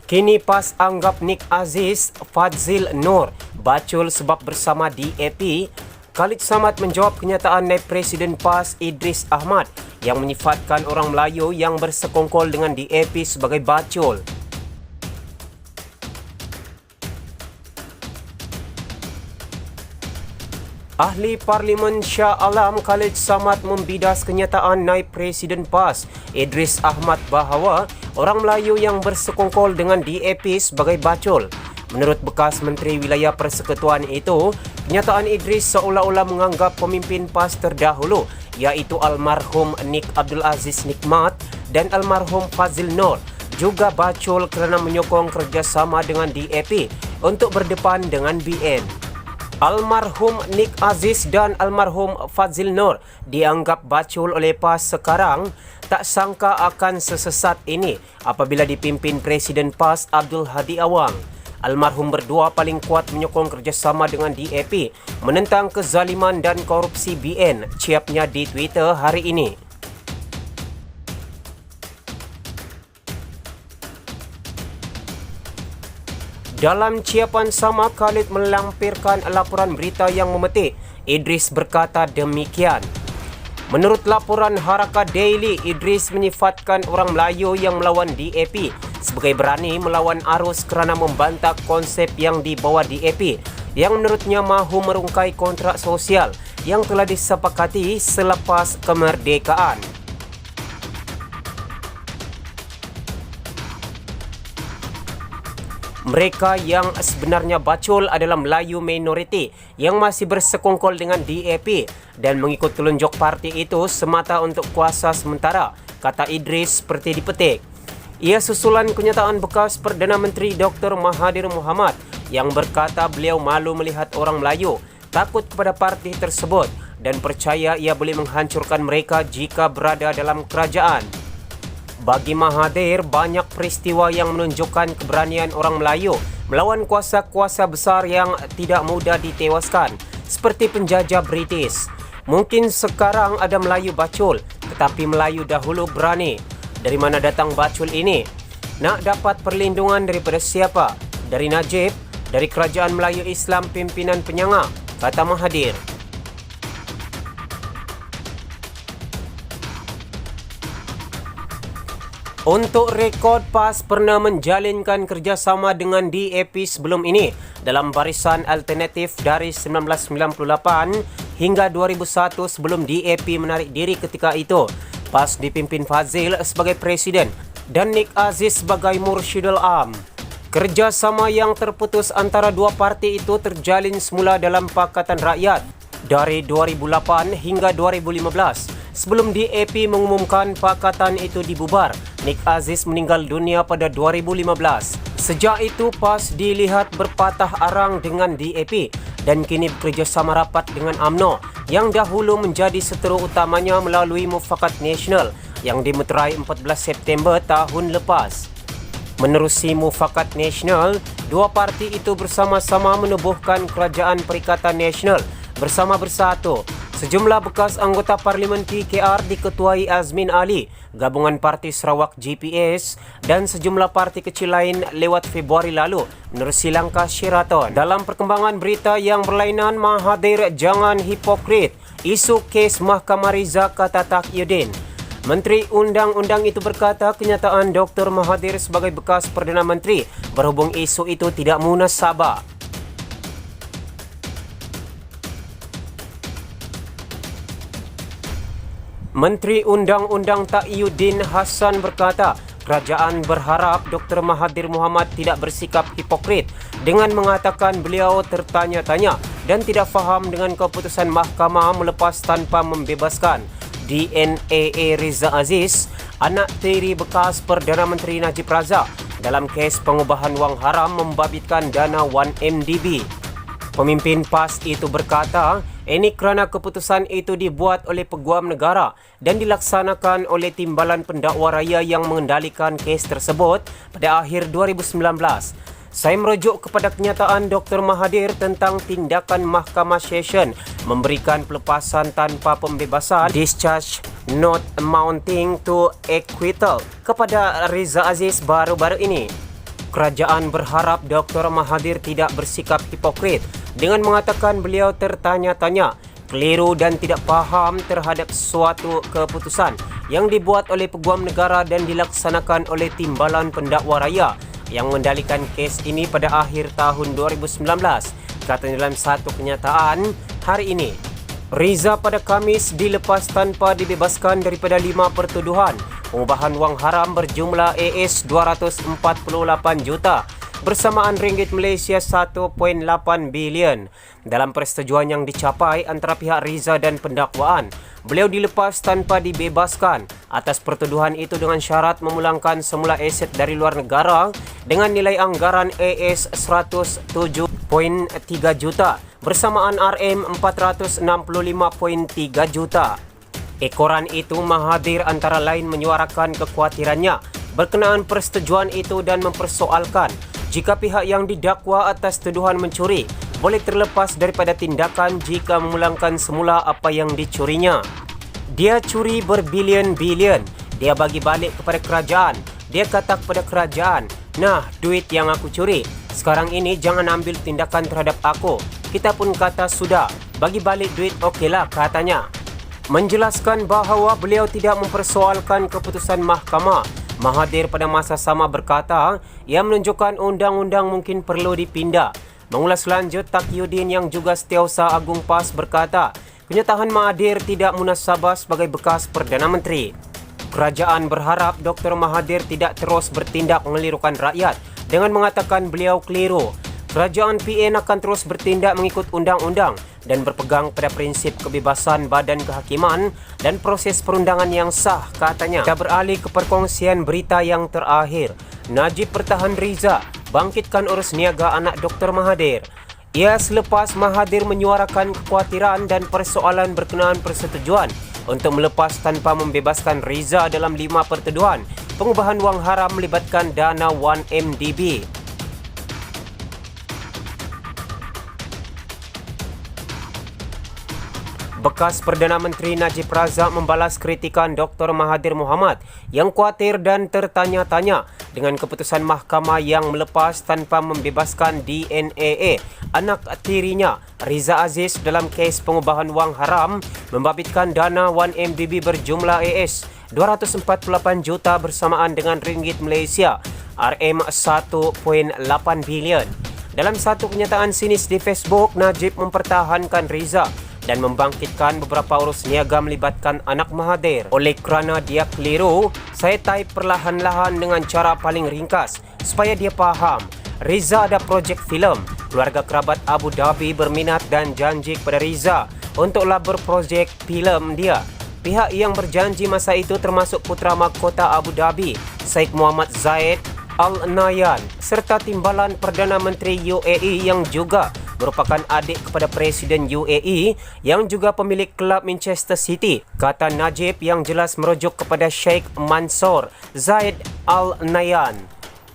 Kini PAS anggap Nik Aziz Fadzil Noor bacul sebab bersama DAP. Khalid Samad menjawab kenyataan Naib Presiden PAS Idris Ahmad yang menyifatkan orang Melayu yang bersekongkol dengan DAP sebagai bacul. Ahli Parlimen Shah Alam Khalid Samad membidas kenyataan Naib Presiden PAS Idris Ahmad bahawa orang Melayu yang bersekongkol dengan DAP sebagai bacul. Menurut bekas Menteri Wilayah Persekutuan itu, kenyataan Idris seolah-olah menganggap pemimpin PAS terdahulu iaitu almarhum Nik Abdul Aziz Nikmat dan almarhum Fadzil Noor juga bacul kerana menyokong kerjasama dengan DAP untuk berdepan dengan BN. Almarhum Nik Aziz dan almarhum Fadzil Noor dianggap bacul oleh PAS sekarang. Tak sangka akan sesesat ini apabila dipimpin Presiden PAS Abdul Hadi Awang. Almarhum berdua paling kuat menyokong kerjasama dengan DAP menentang kezaliman dan korupsi BN, ciapnya di Twitter hari ini. Dalam ciapan sama, Khalid melampirkan laporan berita yang memetik. Idris berkata demikian. Menurut laporan Harakat Daily, Idris menyifatkan orang Melayu yang melawan DAP sebagai berani melawan arus kerana membantah konsep yang dibawa DAP yang menurutnya mahu merungkai kontrak sosial yang telah disepakati selepas kemerdekaan. Mereka yang sebenarnya bacul adalah Melayu minoriti yang masih bersekongkol dengan DAP dan mengikut telunjuk parti itu semata untuk kuasa sementara, kata Idris seperti dipetik. Ia susulan kenyataan bekas Perdana Menteri Dr. Mahathir Mohamad yang berkata beliau malu melihat orang Melayu takut kepada parti tersebut dan percaya ia boleh menghancurkan mereka jika berada dalam kerajaan. Bagi Mahathir, banyak peristiwa yang menunjukkan keberanian orang Melayu melawan kuasa-kuasa besar yang tidak mudah ditewaskan, seperti penjajah British. Mungkin sekarang ada Melayu bacul, tetapi Melayu dahulu berani. Dari mana datang bacul ini? Nak dapat perlindungan daripada siapa? Dari Najib? Dari Kerajaan Melayu Islam Pimpinan Penyangga, kata Mahathir. Untuk rekod, PAS pernah menjalinkan kerjasama dengan DAP sebelum ini dalam barisan alternatif dari 1998 hingga 2001 sebelum DAP menarik diri ketika itu. PAS dipimpin Fadzil sebagai Presiden dan Nik Aziz sebagai Mursyidul Am. Kerjasama yang terputus antara dua parti itu terjalin semula dalam Pakatan Rakyat dari 2008 hingga 2015. Sebelum DAP mengumumkan pakatan itu dibubar, Nik Aziz meninggal dunia pada 2015. Sejak itu, PAS dilihat berpatah arang dengan DAP dan kini bekerjasama rapat dengan UMNO yang dahulu menjadi seteru utamanya melalui Mufakat Nasional yang dimeterai 14 September tahun lepas. Menerusi Mufakat Nasional, dua parti itu bersama-sama menubuhkan Kerajaan Perikatan Nasional bersama bersatu. Sejumlah bekas anggota Parlimen PKR diketuai Azmin Ali, Gabungan Parti Sarawak GPS dan sejumlah parti kecil lain lewat Februari lalu menerusi langkah Sheraton. Dalam perkembangan berita yang berlainan, Mahathir jangan hipokrit, isu kes Mahkamah Riza, kata Taqiyuddin. Menteri Undang-Undang itu berkata kenyataan Dr. Mahathir sebagai bekas Perdana Menteri berhubung isu itu tidak munasabah. Menteri Undang-Undang Taqiyuddin Hassan berkata, kerajaan berharap Dr. Mahathir Mohamad tidak bersikap hipokrit dengan mengatakan beliau tertanya-tanya dan tidak faham dengan keputusan mahkamah melepas tanpa membebaskan DNAA Riza Aziz, anak tiri bekas Perdana Menteri Najib Razak, dalam kes pengubahan wang haram membabitkan dana 1MDB. Pemimpin PAS itu berkata, ini kerana keputusan itu dibuat oleh Peguam Negara dan dilaksanakan oleh Timbalan Pendakwa Raya yang mengendalikan kes tersebut pada akhir 2019. Saya merujuk kepada kenyataan Dr. Mahathir tentang tindakan Mahkamah Session memberikan pelepasan tanpa pembebasan discharge not amounting to acquittal kepada Riza Aziz baru-baru ini. Kerajaan berharap Dr. Mahathir tidak bersikap hipokrit dengan mengatakan beliau tertanya-tanya, keliru dan tidak faham terhadap suatu keputusan yang dibuat oleh Peguam Negara dan dilaksanakan oleh Timbalan Pendakwa Raya yang mengendalikan kes ini pada akhir tahun 2019, katanya dalam satu kenyataan hari ini. Riza pada Khamis dilepas tanpa dibebaskan daripada 5 pertuduhan pengubahan wang haram berjumlah $248 juta bersamaan ringgit Malaysia 1.8 bilion. Dalam persetujuan yang dicapai antara pihak Riza dan pendakwaan, beliau dilepas tanpa dibebaskan atas pertuduhan itu dengan syarat memulangkan semula aset dari luar negara dengan nilai anggaran $107.3 juta bersamaan RM465.3 juta. Ekoran itu Mahathir antara lain menyuarakan kekhawatirannya berkenaan persetujuan itu dan mempersoalkan jika pihak yang didakwa atas tuduhan mencuri boleh terlepas daripada tindakan jika memulangkan semula apa yang dicurinya. Dia curi berbilion-bilion, dia bagi balik kepada kerajaan, dia kata kepada kerajaan, nah duit yang aku curi, sekarang ini jangan ambil tindakan terhadap aku. Kita pun kata sudah, bagi balik duit okeylah, katanya. Menjelaskan bahawa beliau tidak mempersoalkan keputusan mahkamah. Mahathir pada masa sama berkata ia menunjukkan undang-undang mungkin perlu dipindah. Mengulas lanjut, Taqiyuddin yang juga Setiausaha Agung PAS berkata kenyataan Mahathir tidak munasabah sebagai bekas Perdana Menteri. Kerajaan berharap Dr. Mahathir tidak terus bertindak mengelirukan rakyat dengan mengatakan beliau keliru. Kerajaan PN akan terus bertindak mengikut undang-undang dan berpegang pada prinsip kebebasan badan kehakiman dan proses perundangan yang sah, katanya. Kita beralih ke perkongsian berita yang terakhir. Najib pertahan Riza bangkitkan urus niaga anak Dr. Mahathir. Ia selepas Mahathir menyuarakan kekhawatiran dan persoalan berkenaan persetujuan untuk melepas tanpa membebaskan Riza dalam 5 pertuduhan pengubahan wang haram melibatkan dana 1MDB. Bekas Perdana Menteri Najib Razak membalas kritikan Dr. Mahathir Mohamad yang khawatir dan tertanya-tanya dengan keputusan mahkamah yang melepas tanpa membebaskan DNAA, anak tirinya Riza Aziz dalam kes pengubahan wang haram membabitkan dana 1MDB berjumlah $248 juta bersamaan dengan ringgit Malaysia RM1.8 bilion. Dalam satu kenyataan sinis di Facebook, Najib mempertahankan Riza dan membangkitkan beberapa urus niaga melibatkan anak Mahathir. Oleh kerana dia keliru, saya type perlahan-lahan dengan cara paling ringkas supaya dia faham. Riza ada projek filem. Keluarga kerabat Abu Dhabi berminat dan janji kepada Riza untuk labur projek filem dia. Pihak yang berjanji masa itu termasuk Putera Mahkota Abu Dhabi, Sheikh Mohammed Zayed Al Nahyan, serta Timbalan Perdana Menteri UAE yang juga merupakan adik kepada Presiden UAE yang juga pemilik kelab Manchester City, kata Najib yang jelas merujuk kepada Sheikh Mansour Zayed Al Nahyan.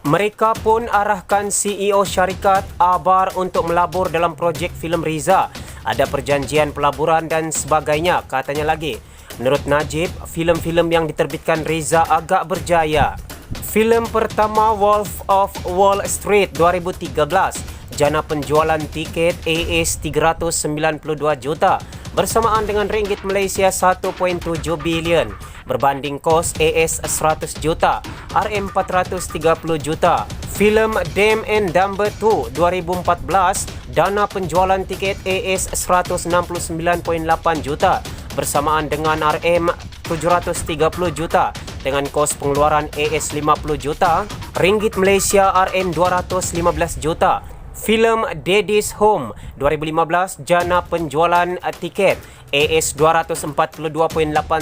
Mereka pun arahkan CEO syarikat Abar untuk melabur dalam projek filem Riza. Ada perjanjian pelaburan dan sebagainya, katanya lagi. Menurut Najib, filem-filem yang diterbitkan Riza agak berjaya. Filem pertama Wolf of Wall Street 2013, jana penjualan tiket $392 juta bersamaan dengan ringgit Malaysia 1.7 bilion berbanding kos $100 juta RM430 juta. Filem Dumb and Dumber 2 2014, dana penjualan tiket $169.8 juta bersamaan dengan RM730 juta dengan kos pengeluaran $50 juta, ringgit Malaysia RM215 juta. Filem Daddy's Home 2015, jana penjualan tiket $242.8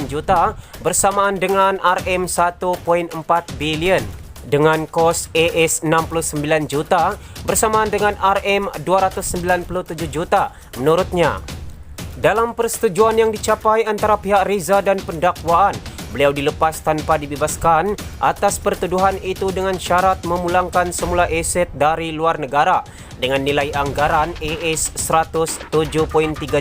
juta bersamaan dengan RM1.4 bilion dengan kos $69 juta bersamaan dengan RM297 juta menurutnya. Dalam persetujuan yang dicapai antara pihak Riza dan pendakwaan, beliau dilepas tanpa dibebaskan atas pertuduhan itu dengan syarat memulangkan semula aset dari luar negara dengan nilai anggaran $107.3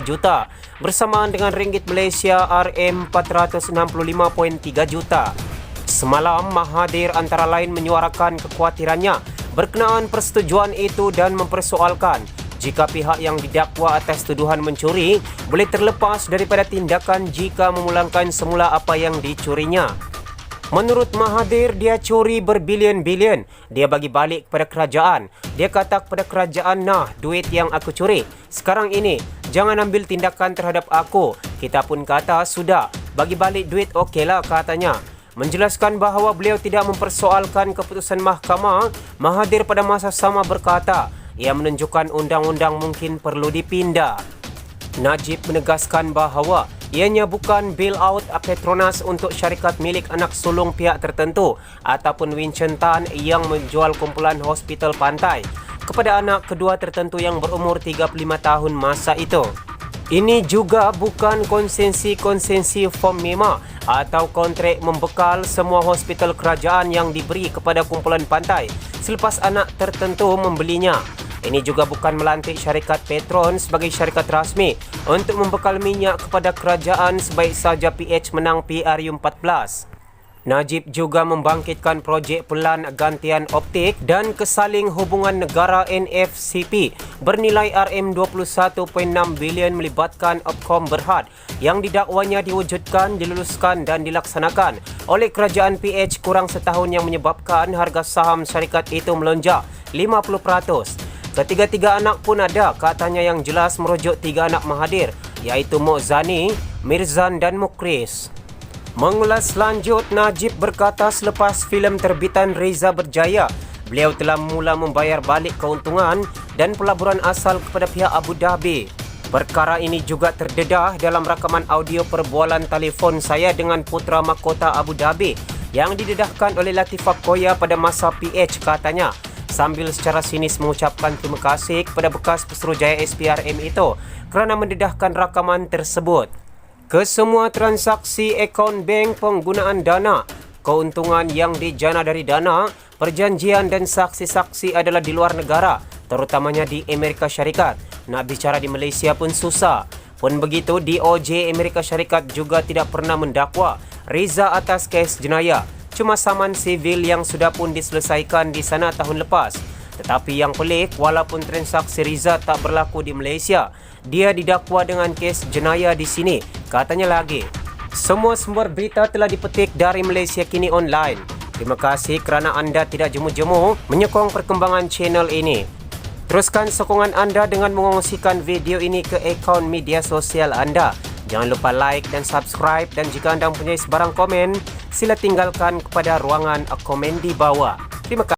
juta bersamaan dengan ringgit Malaysia RM465.3 juta. Semalam, Mahathir antara lain menyuarakan kekhawatirannya berkenaan persetujuan itu dan mempersoalkan jika pihak yang didakwa atas tuduhan mencuri boleh terlepas daripada tindakan jika memulangkan semula apa yang dicurinya. Menurut Mahathir, dia curi berbilion-bilion. Dia bagi balik kepada kerajaan. Dia kata kepada kerajaan, nah, duit yang aku curi. Sekarang ini, jangan ambil tindakan terhadap aku. Kita pun kata, sudah, bagi balik duit okeylah, katanya. Menjelaskan bahawa beliau tidak mempersoalkan keputusan mahkamah, Mahathir pada masa sama berkata, ia menunjukkan undang-undang mungkin perlu dipindah. Najib menegaskan bahawa ianya bukan bail-out Petronas untuk syarikat milik anak sulung pihak tertentu ataupun Winston Tan yang menjual kumpulan hospital pantai kepada anak kedua tertentu yang berumur 35 tahun masa itu. Ini juga bukan konsensi form MEMA atau kontrak membekal semua hospital kerajaan yang diberi kepada kumpulan pantai selepas anak tertentu membelinya. Ini juga bukan melantik syarikat Petron sebagai syarikat rasmi untuk membekal minyak kepada kerajaan sebaik saja PH menang PRU14. Najib juga membangkitkan projek pelan gantian optik dan kesaling hubungan negara NFCP bernilai RM21.6 bilion melibatkan Opcom Berhad yang didakwanya diwujudkan, diluluskan dan dilaksanakan oleh kerajaan PH kurang setahun yang menyebabkan harga saham syarikat itu melonjak 50%. Ketiga-tiga anak pun ada, katanya yang jelas merujuk tiga anak Mahathir, iaitu Mokzani, Mirzan dan Mukris. Mengulas lanjut, Najib berkata selepas filem terbitan Reza berjaya, beliau telah mula membayar balik keuntungan dan pelaburan asal kepada pihak Abu Dhabi. Perkara ini juga terdedah dalam rakaman audio perbualan telefon saya dengan Putra Mahkota Abu Dhabi yang didedahkan oleh Latifah Koya pada masa PH, katanya, sambil secara sinis mengucapkan terima kasih kepada bekas Pesuruhjaya SPRM itu kerana mendedahkan rakaman tersebut. Kesemua transaksi akaun bank, penggunaan dana, keuntungan yang dijana dari dana, perjanjian dan saksi-saksi adalah di luar negara, terutamanya di Amerika Syarikat. Nak bicara di Malaysia pun susah. Pun begitu, DOJ Amerika Syarikat juga tidak pernah mendakwa Reza atas kes jenayah. Cuma saman sivil yang sudah pun diselesaikan di sana tahun lepas. Tetapi yang pelik, walaupun transaksi Reza tak berlaku di Malaysia, dia didakwa dengan kes jenayah di sini, katanya lagi. Semua sumber berita telah dipetik dari Malaysia Kini Online. Terima kasih kerana anda tidak jemu-jemu menyokong perkembangan channel ini. Teruskan sokongan anda dengan mengongsikan video ini ke akaun media sosial anda. Jangan lupa like dan subscribe, dan jika anda mempunyai sebarang komen, sila tinggalkan kepada ruangan komen di bawah. Terima kasih.